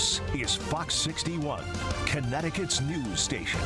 This is Fox 61, Connecticut's news station.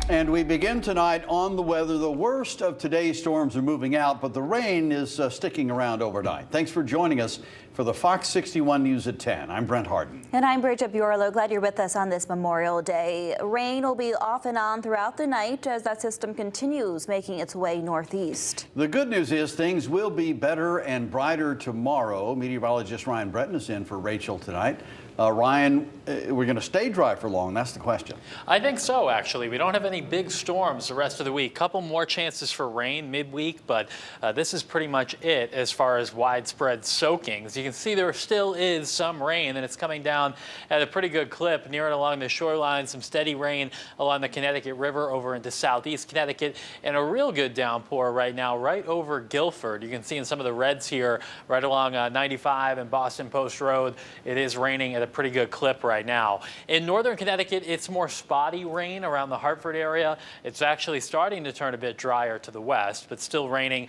And we begin tonight on the weather. The worst of today's storms are moving out, but the rain is sticking around overnight. Thanks for joining us for the Fox 61 News at 10. I'm Brent Harden. And I'm Bridget Bureau. Glad you're with us on this Memorial Day. Rain will be off and on throughout the night as that system continues making its way northeast. The good news is things will be better and brighter tomorrow. Meteorologist Ryan Breton is in for Rachel tonight. Ryan, we're going to stay dry for long. That's the question. I think so, actually. We don't have any big storms the rest of the week. Couple more chances for rain midweek, but this is pretty much it as far as widespread soaking. As you can see, there still is some rain, and it's coming down at a pretty good clip near and along the shoreline. Some steady rain along the Connecticut River over into southeast Connecticut, and a real good downpour right now right over Guilford. You can see in some of the reds here right along 95 and Boston Post Road. It is raining at a pretty good clip right now. In northern Connecticut, it's more spotty rain around the Hartford area. It's actually starting to turn a bit drier to the west, but still raining.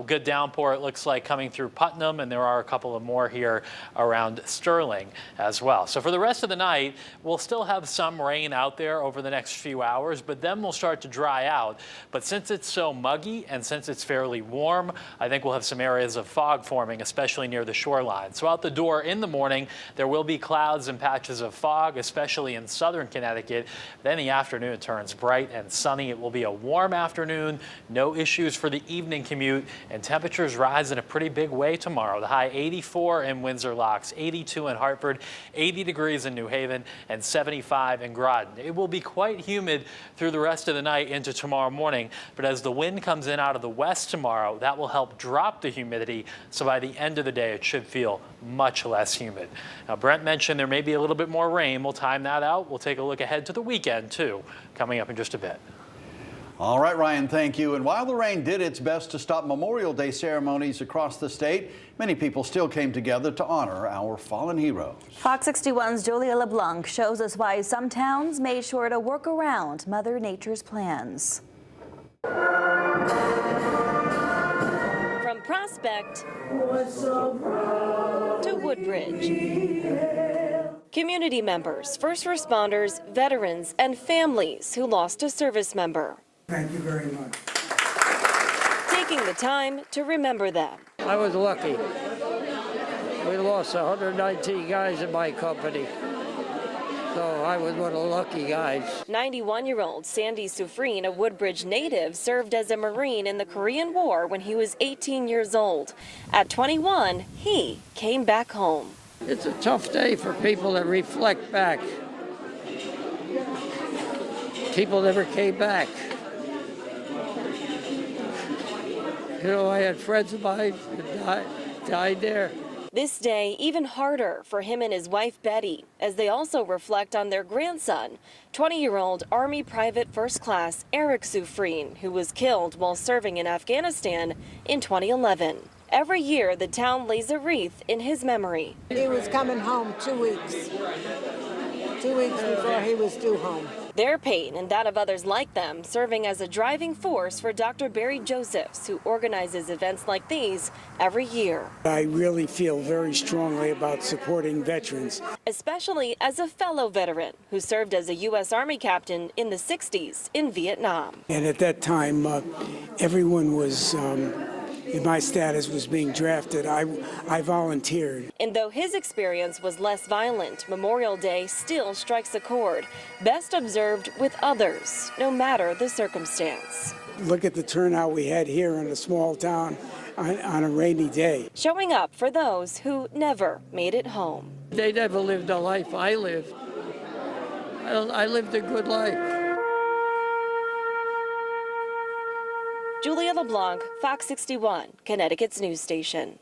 Good downpour, it looks like, coming through Putnam, and there are a couple of more here around Sterling as well. So for the rest of the night, we'll still have some rain out there over the next few hours, but then we'll start to dry out. But since it's so muggy and since it's fairly warm, I think we'll have some areas of fog forming, especially near the shoreline. So out the door in the morning, there will be clouds and patches of fog, especially in southern Connecticut. Then the afternoon it turns bright and sunny. It will be a warm afternoon. No issues for the evening commute, and temperatures rise in a pretty big way tomorrow. The high 84 in Windsor Locks, 82 in Hartford, 80 degrees in New Haven, and 75 in Groton. It will be quite humid through the rest of the night into tomorrow morning, but as the wind comes in out of the west tomorrow, that will help drop the humidity. So by the end of the day, it should feel much less humid. Now, Brent mentioned there may be a little bit more rain. We'll time that out. We'll take a look ahead to the weekend, too, coming up in just a bit. All right, Ryan, thank you. And while the rain did its best to stop Memorial Day ceremonies across the state, many people still came together to honor our fallen heroes. Fox 61's Julia LeBlanc shows us why some towns made sure to work around Mother Nature's plans. From Prospect to Woodbridge. Community members, first responders, veterans, and families who lost a service member. Thank you very much. Taking the time to remember them. I was lucky. We lost 119 guys in my company. So I was one of the lucky guys. 91-year-old Sandy Sufreen, a Woodbridge native, served as a Marine in the Korean War when he was 18 years old. At 21, he came back home. It's a tough day for people that reflect back. People never came back. You know, I had friends of mine that died there. This day, even harder for him and his wife, Betty, as they also reflect on their grandson, 20-year-old Army Private First Class Eric Sufreen, who was killed while serving in Afghanistan in 2011. Every year, the town lays a wreath in his memory. He was coming home 2 weeks. 2 weeks before he was due home. Their pain and that of others like them serving as a driving force for Dr. Barry Josephs, who organizes events like these every year. I really feel very strongly about supporting veterans. Especially as a fellow veteran who served as a U.S. Army captain in the 60s in Vietnam. And at that time, everyone was, in my status, was being drafted. I volunteered. And though his experience was less violent, Memorial Day still strikes a chord, best observed with others, no matter the circumstance. Look at the turnout we had here in a small town on a rainy day. Showing up for those who never made it home. They never lived the life I lived. I lived a good life. Julia LeBlanc, Fox 61, Connecticut's news station.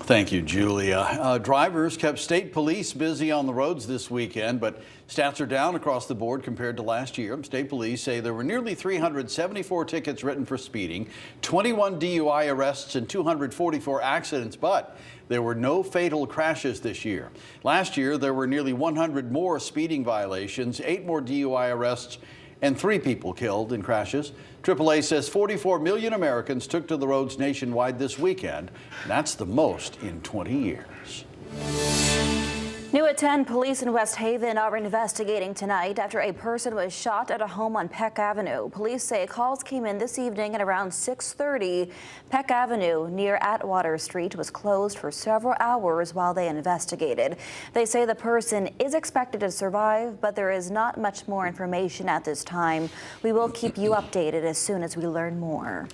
Thank you, Julia. Drivers kept state police busy on the roads this weekend, but stats are down across the board compared to last year. State police say there were nearly 374 tickets written for speeding, 21 DUI arrests, and 244 accidents, but there were no fatal crashes this year. Last year, there were nearly 100 more speeding violations, 8 more DUI arrests, and 3 people killed in crashes. AAA says 44 million Americans took to the roads nationwide this weekend. That's the most in 20 years. New at 10, police in West Haven are investigating tonight after a person was shot at a home on Peck Avenue. Police say calls came in this evening at around 6:30. Peck Avenue near Atwater Street was closed for several hours while they investigated. They say the person is expected to survive, but there is not much more information at this time. We will keep you updated as soon as we learn more.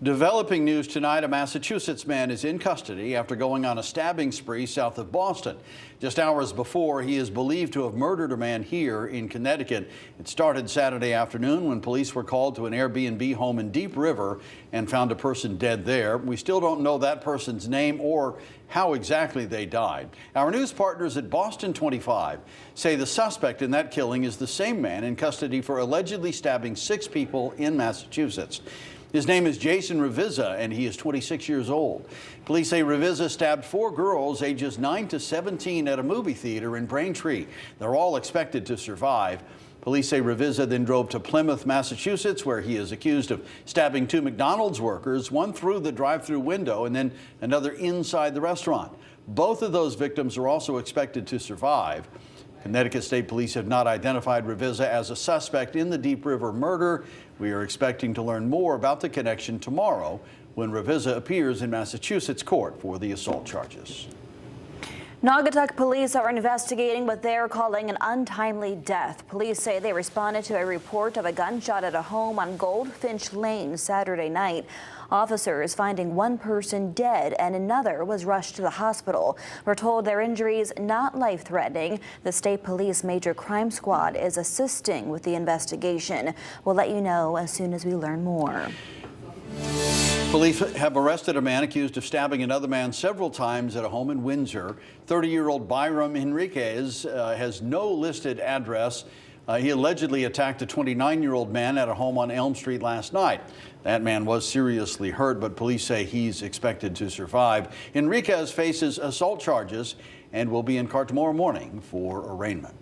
Developing news tonight, a Massachusetts man is in custody after going on a stabbing spree south of Boston. Just hours before, he is believed to have murdered a man here in Connecticut. It started Saturday afternoon when police were called to an Airbnb home in Deep River and found a person dead there. We still don't know that person's name or how exactly they died. Our news partners at Boston 25 say the suspect in that killing is the same man in custody for allegedly stabbing 6 people in Massachusetts. His name is Jason Revizza, and he is 26 years old. Police say Revizza stabbed 4 girls ages 9 to 17 at a movie theater in Braintree. They're all expected to survive. Police say Revizza then drove to Plymouth, Massachusetts, where he is accused of stabbing 2 McDonald's workers, one through the drive-through window and then another inside the restaurant. Both of those victims are also expected to survive. Connecticut State Police have not identified Revizza as a suspect in the Deep River murder. We are expecting to learn more about the connection tomorrow when Revizza appears in Massachusetts court for the assault charges. Naugatuck police are investigating what they're calling an untimely death. Police say they responded to a report of a gunshot at a home on Goldfinch Lane Saturday night. Officers finding one person dead and another was rushed to the hospital. We're told their injuries not life-threatening. The state police major crime squad is assisting with the investigation. We'll let you know as soon as we learn more. Police have arrested a man accused of stabbing another man several times at a home in Windsor. 30-year-old Byram Henriquez has no listed address. He allegedly attacked a 29-year-old man at a home on Elm Street last night. That man was seriously hurt, but police say he's expected to survive. Henriquez faces assault charges and will be in court tomorrow morning for arraignment.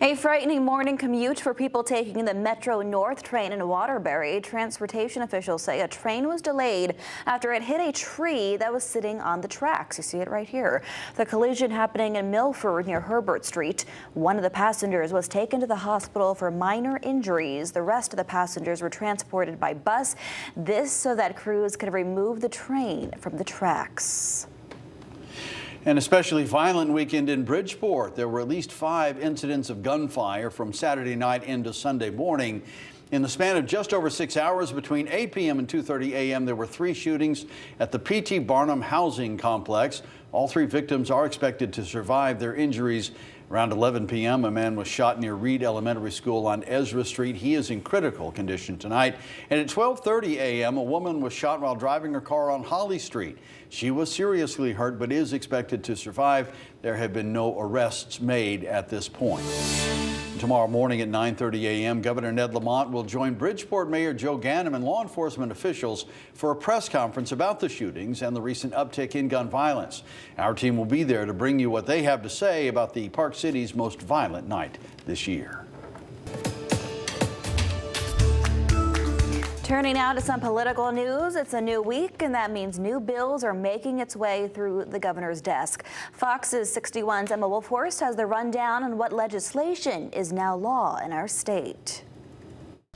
A frightening morning commute for people taking the Metro North train in Waterbury. Transportation officials say a train was delayed after it hit a tree that was sitting on the tracks. You see it right here. The collision happening in Milford near Herbert Street. One of the passengers was taken to the hospital for minor injuries. The rest of the passengers were transported by bus. This so that crews could remove the train from the tracks. An especially violent weekend in Bridgeport. There were at least 5 incidents of gunfire from Saturday night into Sunday morning. In the span of just over 6 hours between 8 p.m. and 2:30 a.m., there were 3 shootings at the P.T. Barnum housing complex. All 3 victims are expected to survive their injuries. Around 11 p.m., a man was shot near Reed Elementary School on Ezra Street. He is in critical condition tonight. And at 12:30 a.m., a woman was shot while driving her car on Holly Street. She was seriously hurt but is expected to survive. There have been no arrests made at this point. Tomorrow morning at 9:30 a.m., Governor Ned Lamont will join Bridgeport Mayor Joe Ganim and law enforcement officials for a press conference about the shootings and the recent uptick in gun violence. Our team will be there to bring you what they have to say about the Park City's most violent night this year. Turning now to some political news. It's a new week, and that means new bills are making its way through the governor's desk. Fox's 61's Emma Wolfhorst has the rundown on what legislation is now law in our state.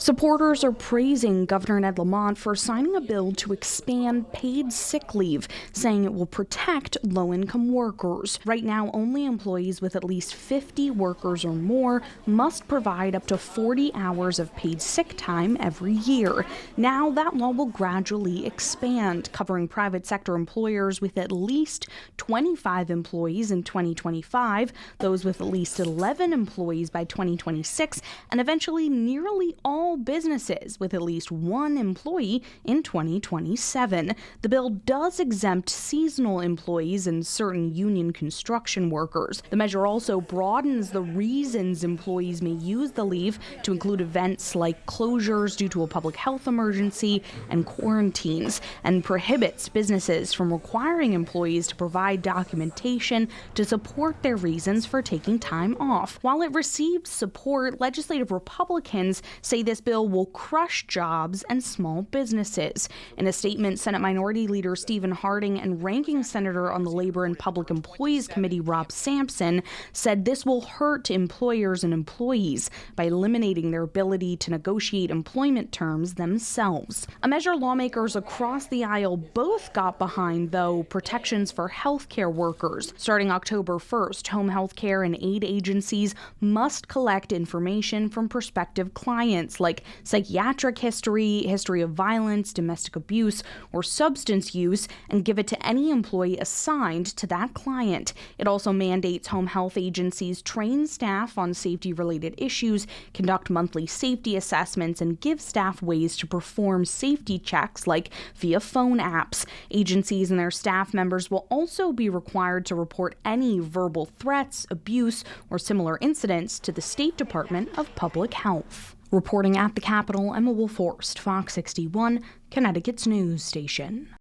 Supporters are praising Governor Ned Lamont for signing a bill to expand paid sick leave, saying it will protect low-income workers. Right now, only employees with at least 50 workers or more must provide up to 40 hours of paid sick time every year. Now, that law will gradually expand, covering private sector employers with at least 25 employees in 2025, those with at least 11 employees by 2026, and eventually nearly all all businesses with at least one employee in 2027. The bill does exempt seasonal employees and certain union construction workers. The measure also broadens the reasons employees may use the leave to include events like closures due to a public health emergency and quarantines, and prohibits businesses from requiring employees to provide documentation to support their reasons for taking time off. While it received support, legislative Republicans say this bill will crush jobs and small businesses. In a statement, Senate Minority Leader Stephen Harding and Ranking Senator on the Labor and Public Employees Committee Rob Sampson said this will hurt employers and employees by eliminating their ability to negotiate employment terms themselves. A measure lawmakers across the aisle both got behind, though, protections for healthcare workers. Starting October 1st, home health care and aid agencies must collect information from prospective clients like psychiatric history, history of violence, domestic abuse, or substance use, and give it to any employee assigned to that client. It also mandates home health agencies train staff on safety-related issues, conduct monthly safety assessments, and give staff ways to perform safety checks like via phone apps. Agencies and their staff members will also be required to report any verbal threats, abuse, or similar incidents to the State Department of Public Health. Reporting at the Capitol, Emma Wolforst, Fox 61, Connecticut's news station.